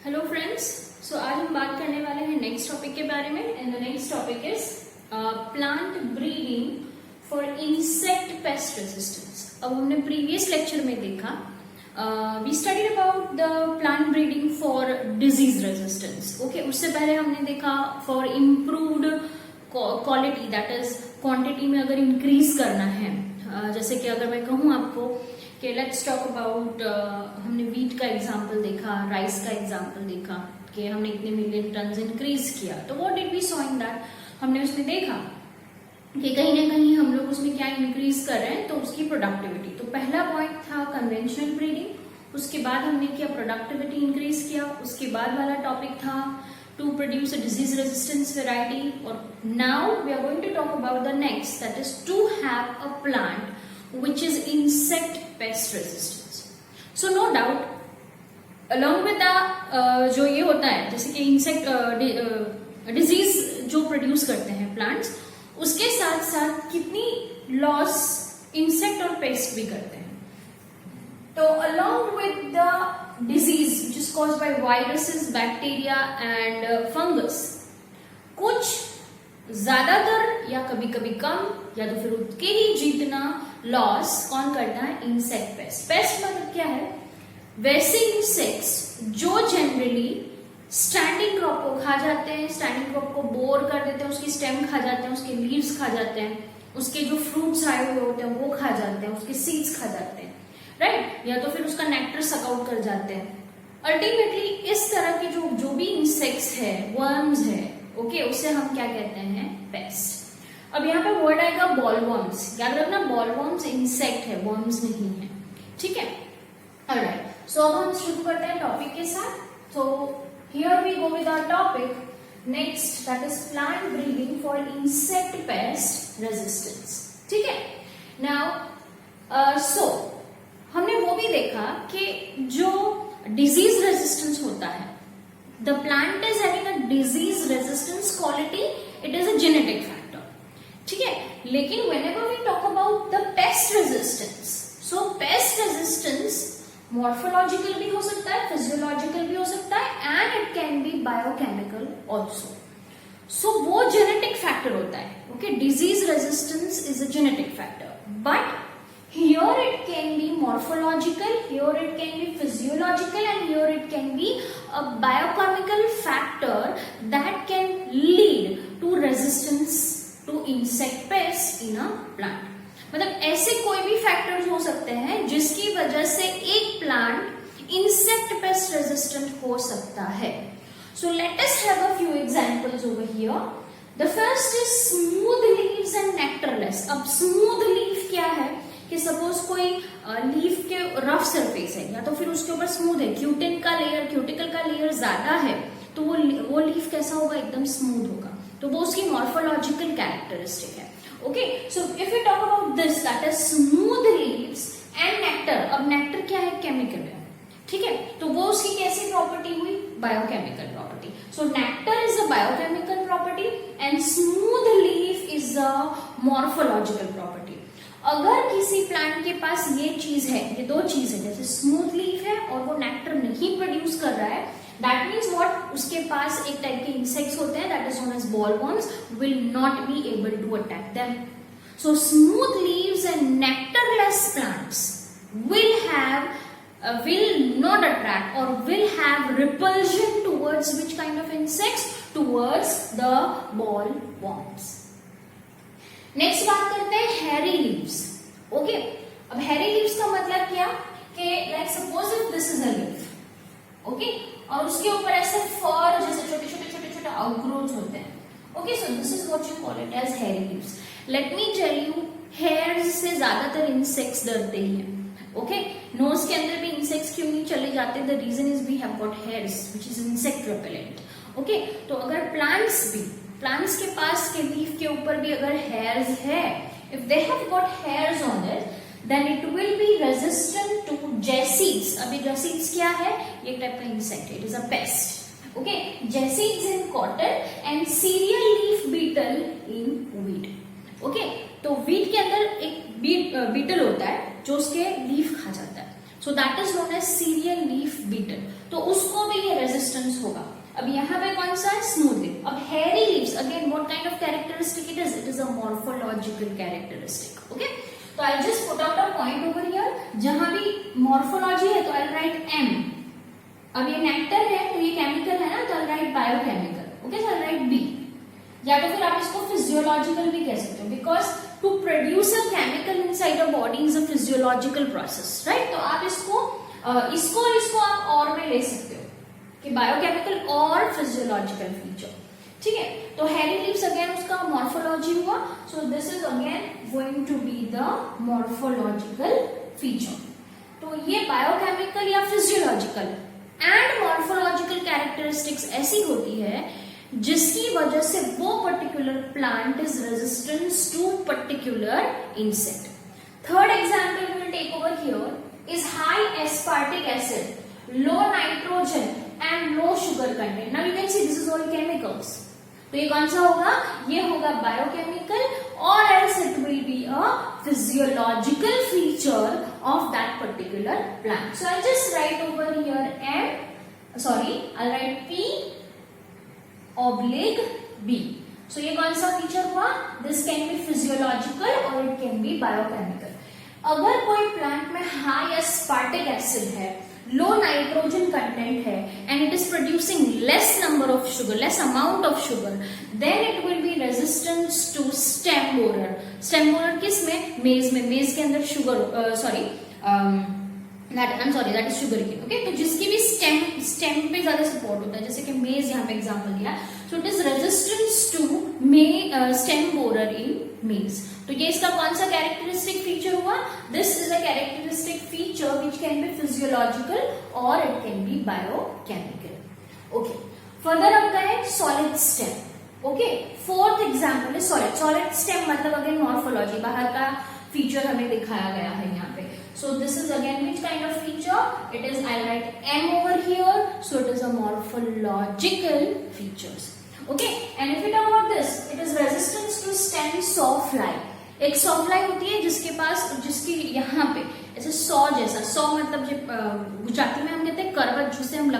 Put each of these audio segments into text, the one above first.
Hello friends, सो आज हम बात करने वाले हैं नेक्स्ट टॉपिक के बारे में and the next topic is plant breeding for insect pest resistance. अब हमने प्रीवियस लेक्चर में देखा we studied about the plant breeding for disease resistance. Okay, उससे पहले हमने देखा for improved quality, that is quantity में अगर इंक्रीज करना है। जैसे कि अगर मैं कहूँ आपको कि लेट्स टॉक अबाउट, हमने वीट का एग्जांपल देखा, राइस का एग्जांपल देखा कि हमने इतने मिलियन टन्स इंक्रीज किया, तो what did we saw in that, हमने उसमें देखा कि कहीं ना कहीं हम लोग उसमें क्या इंक्रीज कर रहे हैं, तो उसकी प्रोडक्टिविटी। तो पहला पॉइंट था कन्वेंशनल ब्रीडिंग, उसके बाद हमने किया प्रोडक्टिविटी इंक्रीज किया, उसके बाद वाला टॉपिक था to produce a disease resistance variety, और now we are going to talk about the next, that is to have a plant which is insect pest resistance. So no doubt, along with the जो ये होता है जैसे कि insect disease जो produce करते हैं प्लांट्स, उसके साथ साथ कितनी लॉस इंसेक्ट और पेस्ट भी करते हैं। तो along with the disease which is caused by viruses, bacteria and fungus, कुछ ज्यादातर या कभी कभी कम या तो फिर उतके ही जितना लॉस कौन करता है, इंसेक्ट पेस्ट। पेस्ट मतलब क्या है, वैसे इंसेक्ट्स जो जनरली स्टैंडिंग क्रॉप को खा जाते हैं, स्टैंडिंग क्रॉप को बोर कर देते हैं, उसकी स्टेम खा जाते हैं, उसके लीव्स खा जाते हैं, उसके जो फ्रूट्स आए हुए होते हैं वो खा जाते हैं, उसके सीड्स खा जाते हैं, राइट, या तो फिर उसका नेक्टर सक आउट कर जाते हैं। अल्टीमेटली इस तरह के जो भी इंसेक्ट्स है, वर्म्स है, ओके, उसे हम क्या कहते हैं, पेस्ट। अब यहाँ पे वर्ड आएगा बॉलवर्म्स, याद रखना बॉलवर्म्स इंसेक्ट है, वर्म्स नहीं है, ठीक है। ऑलराइट, सो अब हम शुरू करते हैं टॉपिक के साथ। तो here we go with our topic next, that is plant breeding for insect pest resistance, ठीक है। नाउ सो हमने वो भी देखा कि जो डिजीज रेजिस्टेंस होता है, the plant is having a disease resistance quality, it is a genetic factor, ठीक है। लेकिन whenever we talk about the pest resistance, so pest resistance morphological भी हो सकता है, physiological भी हो सकता है, and it can be biochemical also. So वो genetic factor होता है, okay, disease resistance is a genetic factor, but here it can be morphological, here it can be physiological, and here it can be a biochemical factor that can lead to resistance to insect pests in a plant. मतलब ऐसे कोई भी factors हो सकते हैं जिसकी वजह से एक प्लांट इंसेक्ट पेस्ट रेजिस्टेंट हो सकता है। So let us have a few examples over here. The first is smooth leaves and nectarless. अब smooth leaf क्या है कि सपोज कोई लीफ के रफ सरफेस है या तो फिर उसके ऊपर स्मूथ है, क्यूटिकल का लेयर ज्यादा है, तो वो लीफ कैसा होगा, एकदम स्मूथ होगा, तो वो उसकी मॉर्फोलॉजिकल कैरेक्टरिस्टिक है। Okay, so if you talk about this, that is smooth leaves and nectar. अब नेक्टर क्या है, केमिकल है, ठीक है, तो वो उसकी कैसी प्रॉपर्टी हुई, biochemical property. So nectar is a biochemical property and smooth leaf is a morphological property. अगर किसी प्लांट के पास ये चीज है, ये दो चीज है, जैसे स्मूथ लीफ है और वो नेक्टर नहीं प्रोड्यूस कर रहा है, दैट मीन्स व्हाट, उसके पास एक टाइप के इंसेक्ट्स होते हैं, that is known as bollworms, will not be able to attack them. So smooth leaves and nectarless plants will not attract or will have repulsion towards which kind of insects, towards the bollworms. Next बात करते हैं Harry leaves. Okay, अब Harry leaves का मतलब क्या कि like suppose if this is a leaf, okay, और उसके ऊपर ऐसे फर जैसे छोटे छोटे आउटग्रोथ होते हैं। Okay, so this is what you call it as hairy leaves. Let me tell you, hairs से ज्यादातर इंसेक्ट्स डरते ही हैं। ओके, नोज के अंदर भी इंसेक्ट्स क्यों नहीं चले जाते, the reason is we have got hairs which is insect repellent. Okay, तो अगर प्लांट्स के पास के लीफ के ऊपर भी अगर हेयर्स है, if they have got hairs on it, then it will be resistant to jassids. अभी जैसीड्स क्या है, ये टाइप का insect, it is a pest. Okay, jassids in cotton and cereal leaf beetle in wheat. Okay, तो wheat के अंदर एक beetle होता है जो उसके लीफ खा जाता है, so that is known as cereal leaf beetle. तो उसको भी ये रेजिस्टेंस होगा। अब यहाँ पे कौन सा है, स्मूथ लीफ। अब hairy leaves again what kind of characteristic it is a morphological characteristic. Okay, तो I just put out a point over here, जहां भी मॉर्फोलॉजी है तो आई राइट एम। अब ये नेक्टर है तो ये केमिकल है ना, तो आई राइट बायोकेमिकल। ओके, सो आई राइट बी, या तो फिर आप इसको फिजियोलॉजिकल भी कह सकते हो, because to produce a chemical inside a body is a physiological process, right. तो आप इसको आप और में ले सकते हो कि बायोकेमिकल और फिजियोलॉजिकल फीचर, ठीक है। तो हेयरी लीव्स अगेन उसका मॉर्फोलॉजी हुआ, so this is again going to be the morphological feature. तो ये बायोकेमिकल या फिजियोलॉजिकल एंड मॉर्फोलॉजिकल कैरेक्टरिस्टिक्स ऐसी होती है जिसकी वजह से वो particular plant is resistance to particular insect. Third example we will take over here is high aspartic acid, low nitrogen and low sugar content. Now you can see this is all chemicals. तो ये कौन सा होगा, ये होगा biochemical, or else it will be a physiological feature of that particular plant. So I just write over here I write P oblique B. So ये कौन सा फीचर हुआ, दिस कैन बी फिजियोलॉजिकल और इट कैन बी बायोकेमिकल। अगर कोई plant में high aspartic acid है, low nitrogen content है and it is producing less number of sugar, less amount of sugar, then it will be resistance to stem borer. Stem borer किस में, maize में, maize के अंदर sugar that is sugarcane. Okay, तो जिसकी भी stem पे ज्यादा सपोर्ट होता है, जैसे कि मेज यहाँ पे एग्जांपल दिया, so it is resistance to stem borer in maize. तो ये इसका कौन सा कैरेक्टरिस्टिक फीचर हुआ, this is a characteristic feature which can be physiological और it can be biochemical. Okay, further हम गए solid stem. Okay, fourth example is solid stem, मतलब अगेन मॉर्फोलॉजी, बाहर का फीचर हमें दिखाया गया है यहाँ पे। So this is again which kind of feature? It is, I write M over here, so it is a morphological features. Okay, and if we talk about this, it is resistance to stem sawfly. एक sawfly होती है जिसकी यहाँ पे ऐसे saw जैसा, saw मतलब गुजराती में हम कहते हैं करवट, जिससे हम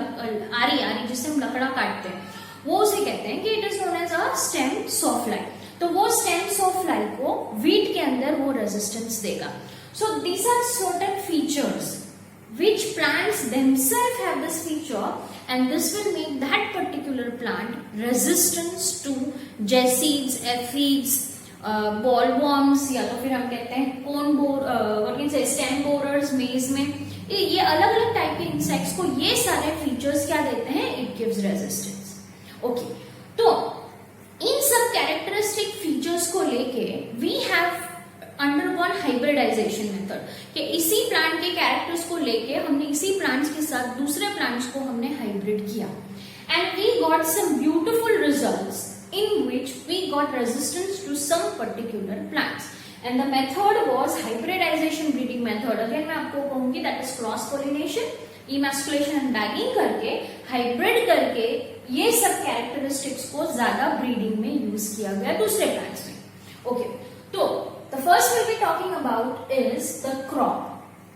आरी जिससे हम लकड़ा काटते हैं, वो उसे कहते हैं कि it is known as a stem sawfly. तो वो स्टेम सॉफ्लाई को वीट के अंदर वो रेजिस्टेंस देगा। So these are certain features which plants themselves have this feature, and this will make that particular plant resistance to jessids, aphids, bollworms, या तो फिर हम कहते हैं कोन बोर, स्टेम बोरर्स मेज में, ये अलग अलग टाइप के इंसेक्ट्स को ये सारे फीचर्स क्या देते हैं, इट गिव्स रेजिस्टेंस। ओके, तो इन सब कैरेक्टरिस्टिक फीचर्स को लेके we have undergone hybridization method, कि इसी प्लांट के कैरेक्टर्स को लेके हमने इसी प्लांट्स के साथ दूसरे प्लांट्स को हमने हाइब्रिड किया, and we got some beautiful results in which we got resistance to some particular plants, and the method was hybridization breeding method. Again मैं आपको कहूंगी that is cross pollination, emasculation and bagging करके, hybrid करके ये सब characteristics को ज्यादा breeding में use किया गया दूसरे plants में। Okay, तो the first we'll be talking about is the crop.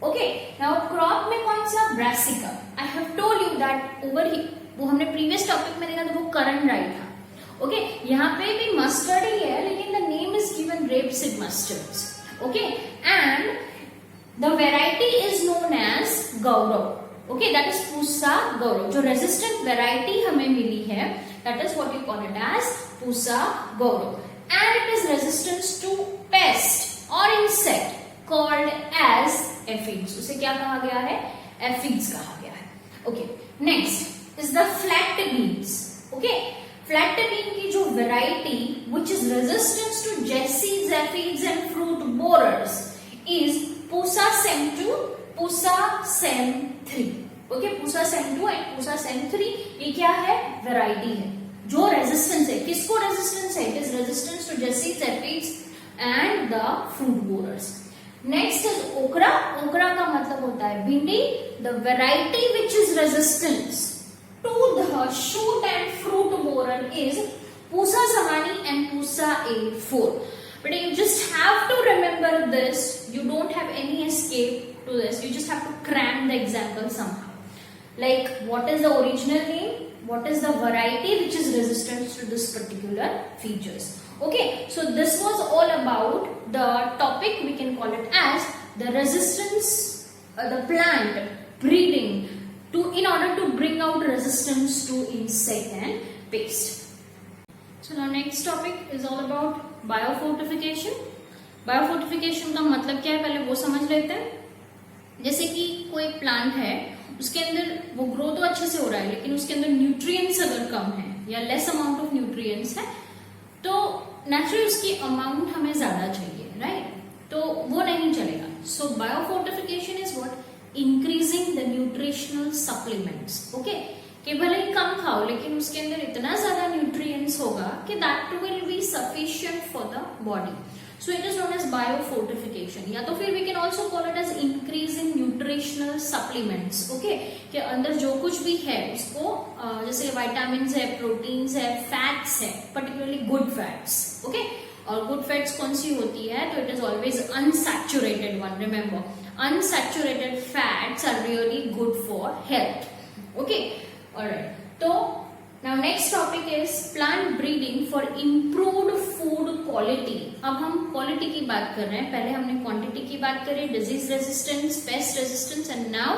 Okay, now crop में कौन सा, brassica. I have told you that over here, वो हमने previous topic में देखा था, वो currant rye था। ओके, यहाँ पे भी मस्टर्ड ही है, लेकिन the name is given rapeseed mustards. Okay, and the variety is known as Gaurav. Okay, that is Pusa Gaurav. जो रेजिस्टेंट वेराइटी हमें मिली है, that is what you call it as Pusa Gaurav, and it is resistance to pest or insect called as aphids. उसे क्या कहा गया है, aphids कहा गया है। Okay, next is the flat beans. Okay, flat bean की जो variety which is resistant to jessids, aphids and fruit borers is Pusa sem 2, Pusa sem 3. Okay, Pusa sem 2 and Pusa sem 3 ये क्या है, variety है जो resistance है। किसको resistance है, it is resistance to jessids, aphids and the fruit borers. Next is okra. Okra का मतलब होता है भिंडी। The variety which is resistance to the shoot and fruit borer is Pusa samani and Pusa A4. But you just have to remember this. You don't have any escape to this. You just have to cram the example somehow. like what is the original name, what is the variety which is resistant to this particular features. Okay, so this was all about the topic, we can call it as the resistance, the plant breeding in order to bring out resistance to insect and pest. So now next topic is all about biofortification. Biofortification का मतलब क्या है पहले वो समझ लेते हैं। जैसे कि कोई प्लांट है, उसके अंदर वो ग्रो तो अच्छे से हो रहा है, लेकिन उसके अंदर न्यूट्रिएंट्स अगर कम है या लेस अमाउंट ऑफ न्यूट्रिएंट्स है, तो नेचुरली उसकी अमाउंट हमें ज्यादा चाहिए, राइट? तो वो नहीं चलेगा। So biofortification is what, increasing the nutritional supplements. Okay, कि भले ही कम खाओ लेकिन उसके अंदर इतना ज्यादा न्यूट्रिएंट्स होगा कि that will be sufficient for the body. So it is known as biofortification, या तो फिर we can also call it as increasing nutritional supplements. Okay, कि अंदर जो कुछ भी है उसको जैसे vitamins है, proteins है, fats है, particularly good fats. Okay, और good fats कौन सी होती है? तो it is always unsaturated one. Remember, unsaturated fats are really good for health. Okay, alright. तो now next topic is plant breeding for improved food quality. अब हम quality की बात कर रहे हैं, पहले हमने क्वांटिटी की बात करी, disease resistance, pest resistance, and now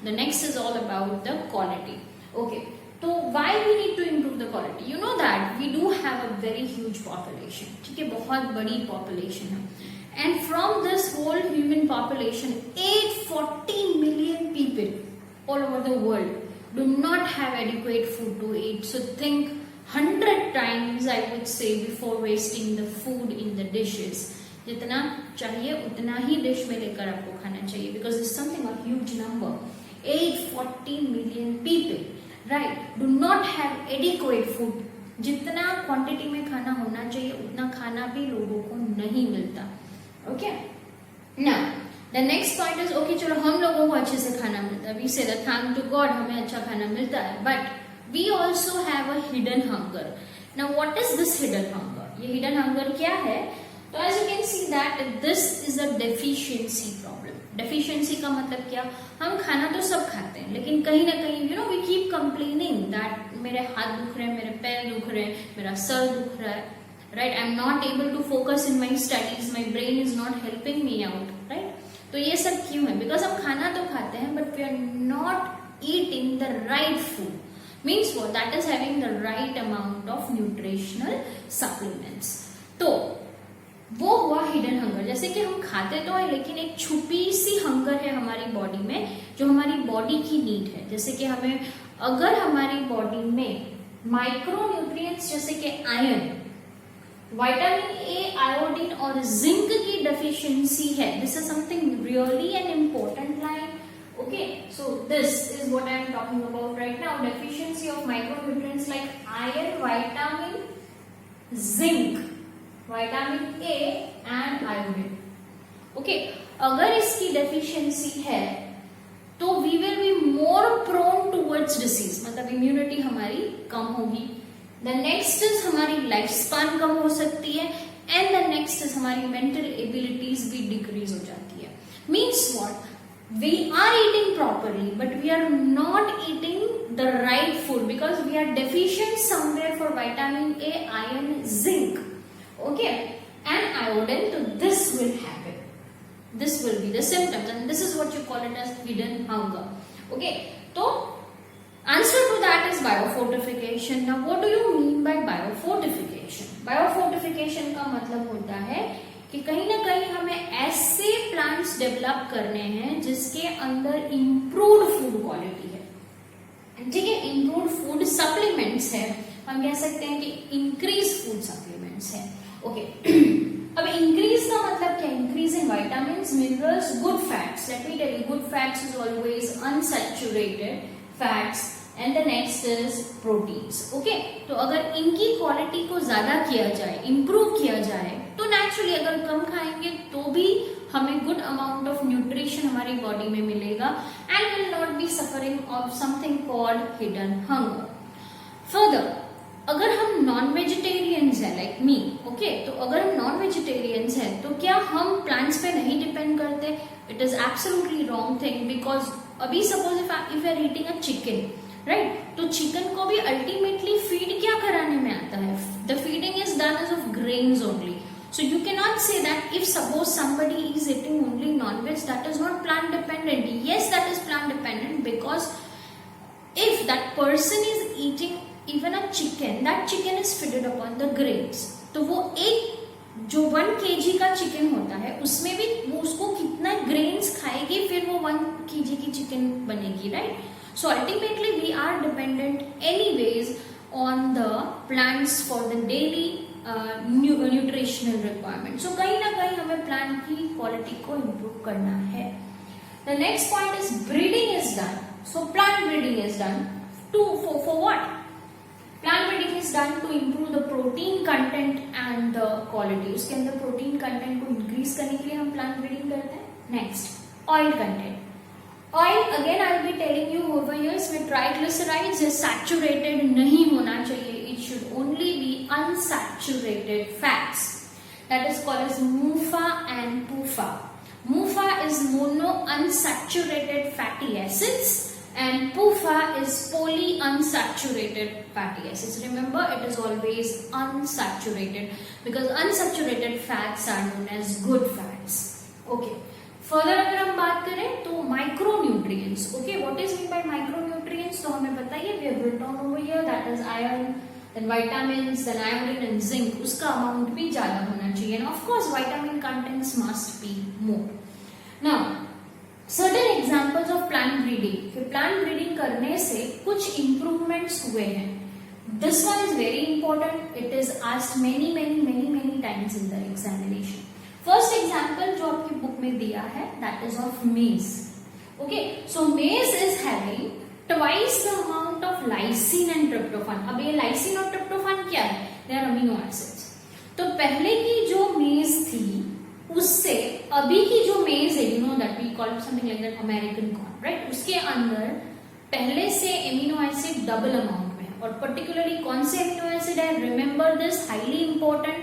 the next is all about the quality. Okay, तो why we need to improve the quality? You know that we do have a very huge population, ठीक है, बहुत बड़ी population है, and from this whole human population 840 million people all over the world do not have adequate food to eat. So think 100 times I would say before wasting the food in the dishes. जितना चाहिए उतना ही dish में लेकर आपको खाना चाहिए, because it's something a huge number. 840 million people, right, do not have adequate food. जितना quantity में खाना होना चाहिए उतना खाना भी लोगों को नहीं मिलता. Okay, now the next point is, okay, चलो हम लोगों को अच्छे से खाना मिलता है, we say that thank to God हमें अच्छा खाना मिलता है, but we also have a hidden hunger. Now what is this hidden hunger? ये hidden hunger क्या है? तो as you can see that this is a deficiency problem. Deficiency का मतलब क्या? हम खाना तो सब खाते हैं, लेकिन कहीं ना कहीं you know we keep complaining that मेरे हाथ दुख रहे हैं, मेरे पैर दुख रहे हैं, मेरा सर दुख रहा है, right? I'm not able to focus in my studies, my brain is not helping me out, right? तो ये सब क्यों है? बिकॉज हम खाना तो खाते हैं but we are not eating the right food. Means वो that is having the right amount of nutritional supplements. तो वो हुआ हिडन हंगर. जैसे कि हम खाते तो है लेकिन एक छुपी सी हंगर है हमारी बॉडी में जो हमारी बॉडी की नीड है. जैसे कि हमें अगर हमारी बॉडी में माइक्रो न्यूट्रिएंट्स जैसे कि आयरन, विटामिन ए, आयोडीन और जिंक की डेफिशिएंसी है, this is something really an important line. Okay, so this is what I am talking about right now. Deficiency of micronutrients like iron, vitamin, zinc, vitamin A and iodine. Okay, अगर इसकी deficiency है तो we will be more prone towards disease, मतलब immunity हमारी कम होगी. The next is हमारी life span कम हो सकती है, एंड द नेक्स्ट इज हमारी मेंटल एबिलिटीज भी डिक्रीज हो जाती है. Means what, we are eating properly but we are not eating the right food because we are deficient somewhere for vitamin A, iron, zinc, okay, and iodine. तो this will happen, this will be the symptoms and this is what you call it as hidden hunger. Okay, so answer to that is biofortification. Now what do you mean by biofortification? Biofortification का मतलब होता है कि कहीं ना कहीं हमें ऐसे प्लांट्स डेवलप करने हैं जिसके अंदर इम्प्रूव्ड फूड क्वालिटी है, ठीक है, इम्प्रूव्ड फूड सप्लीमेंट्स है. हम कह सकते हैं कि इंक्रीज फूड सप्लीमेंट्स है. ओके, अब इंक्रीज का मतलब क्या? Increase in vitamins, minerals, good fats. Let me tell you, good fats is always unsaturated fats and the next is proteins. Okay, तो अगर इनकी क्वालिटी को ज्यादा किया जाए, इंप्रूव किया जाए, तो नेचुरली अगर कम खाएंगे तो भी हमें गुड अमाउंट ऑफ न्यूट्रिशन हमारी बॉडी में मिलेगा and will not be suffering of something called hidden hunger. Further, अगर हम नॉन वेजिटेरियंस है लाइक मी, ओके, तो अगर हम नॉन वेजिटेरियंस है तो क्या हम प्लांट्स पे नहीं डिपेंड करते? It is absolutely wrong thing because अभी suppose if you are eating a chicken, right, तो चिकन को भी अल्टीमेटली फीड क्या कराने में आता है? The feeding is done as of grains only. So you cannot say that if suppose somebody is eating only non-veg, that is not plant dependent. Yes, that is plant dependent, because if that person is eating even a chicken, that chicken is fed upon the grains. तो वो एक जो 1 kg का chicken होता है उसमें भी वो उसको कितना ग्रेन्स खाएगी, फिर वो 1 kg की चिकन बनेगी, right? So ultimately we are dependent anyways on the plants for the daily nutritional requirement. So कहीं ना कहीं हमें प्लांट की क्वालिटी को इम्प्रूव करना है. The next point is breeding is done. So plant breeding is done for what? Plant breeding is done to improve the protein content and the quality. उसके अंदर प्रोटीन कंटेंट को increase करने के लिए हम प्लांट ब्रीडिंग करते हैं. Next oil content. Oil again I will be telling you over here, इसमें ट्राइग्लिसराइड्स या सैचुरेटेड नहीं होना चाहिए. It should only be unsaturated fats. That is called as MUFA and PUFA. MUFA is monounsaturated fatty acids and PUFA is polyunsaturated fatty acids. Remember, it is always unsaturated because unsaturated fats are known as good fats. Okay. Further अगर हम बात करें तो micronutrients. Okay, what is mean by micronutrients? तो हमें बताइए, we have written over here that is iron, then vitamins, then iodine and zinc. उसका amount भी ज्यादा होना चाहिए. And of course vitamin contents must be more. Now certain examples of plant breeding. कि plant breeding करने से कुछ improvements हुए हैं. This one is very important. It is asked many many many many times in the examination. First example जो आपकी book में दिया है that is of maize. Okay, so maize is having twice the amount of lysine and tryptophan. अब ये lysine और tryptophan क्या है? They are amino acids. तो पहले की जो मेज थी उससे अभी की जो मेज है, you know that we call something like that American corn, right, उसके अंदर पहले से एमिनो एसिड डबल अमाउंट में है. और पर्टिकुलरली कौन से एमिनो एसिड है? Remember this, highly important,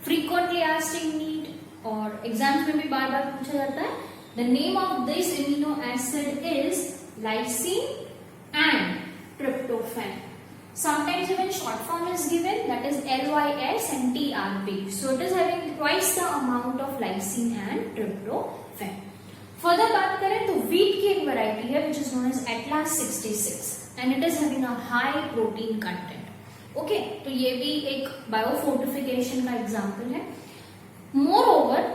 frequently asked in NEET और एग्जाम्स में भी बार बार पूछा जाता है. The name of this amino acid is lysine and tryptophan. Sometimes even short form is given, that is LYS and TRP. So it is having twice the amount of lysine and tryptophan. Further बात करें तो wheat की एक variety है which is known as Atlas 66 and it is having a high protein content. Okay, तो ये भी एक biofortification का example है. Moreover,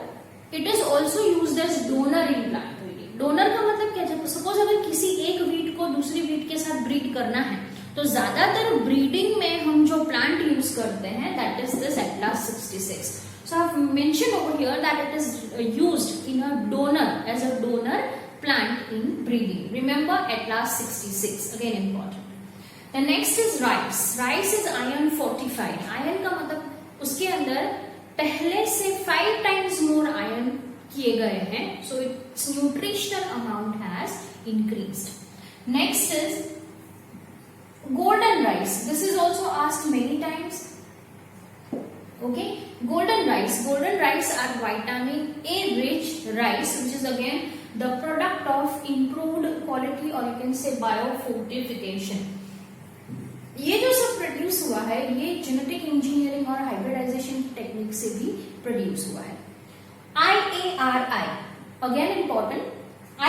it is also used as donor in plant. Donor का मतलब क्या है? सपोज अगर किसी एक वीट को दूसरी वीट के साथ ब्रीड करना है तो ज्यादातर ब्रीडिंग में हम जो प्लांट यूज करते हैं that is this Atlas 66. So I have mention over here that it is used in a donor as a donor plant in breeding. Remember Atlas 66 again important. The next is rice. Rice is iron fortified. Iron का मतलब उसके अंदर पहले से 5 times more iron किए गए हैं. So its nutritional amount has increased. Next is golden rice. This is also asked many times. Okay, golden rice. Golden rice are vitamin A rich rice which is again the product of improved quality or you can say biofortification. ये जो सब produce हुआ है ये genetic engineering और hybridization technique से भी produce हुआ है. IARI, again important.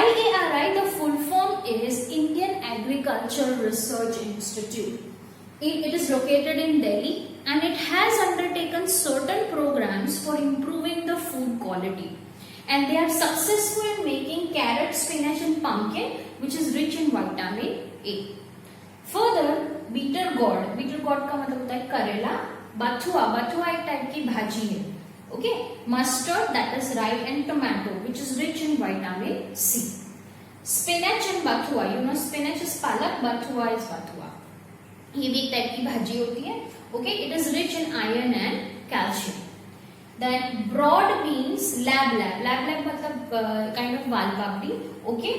IARI, the full form is Indian Agriculture Research Institute. It is located in Delhi and it has undertaken certain programs for improving the food quality. And they are successful in making carrot, spinach and pumpkin which is rich in vitamin A. Further, bitter gourd. Bitter gourd का मतलब होता है करेला. बथुआ. बथुआ एक type की भाजी है. Okay, mustard, that is rye, and tomato which is rich in vitamin C. Spinach and bathua, you know spinach is palak, bathua is bathua. ये भी एक टाइप की भाजी होती है. Okay, it is rich in iron and calcium. Then broad beans, lab मतलब kind of वाल पापड़ी. Okay,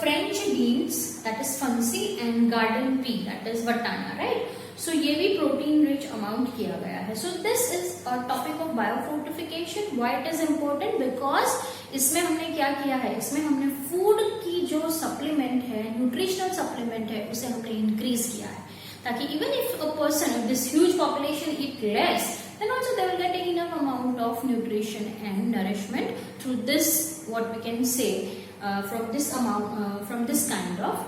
French beans, that is fancy, and garden pea, that is vatana, right? सो ये भी प्रोटीन रिच अमाउंट किया गया है. सो this is a topic of biofortification. Why it is important? Because इसमें हमने क्या किया है, इसमें हमने फूड की जो सप्लीमेंट है, न्यूट्रिशनल सप्लीमेंट है, उसे हमने इंक्रीज किया है, ताकि even if a person, this huge population eat less, then also they will get enough amount of nutrition and nourishment through this, what we can say, from this amount, from this kind of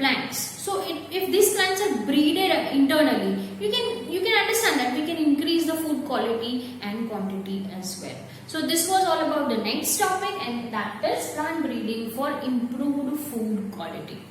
plants. So if these plants are breeded internally, you can understand that we can increase the food quality and quantity as well. So this was all about the next topic, and that is plant breeding for improved food quality.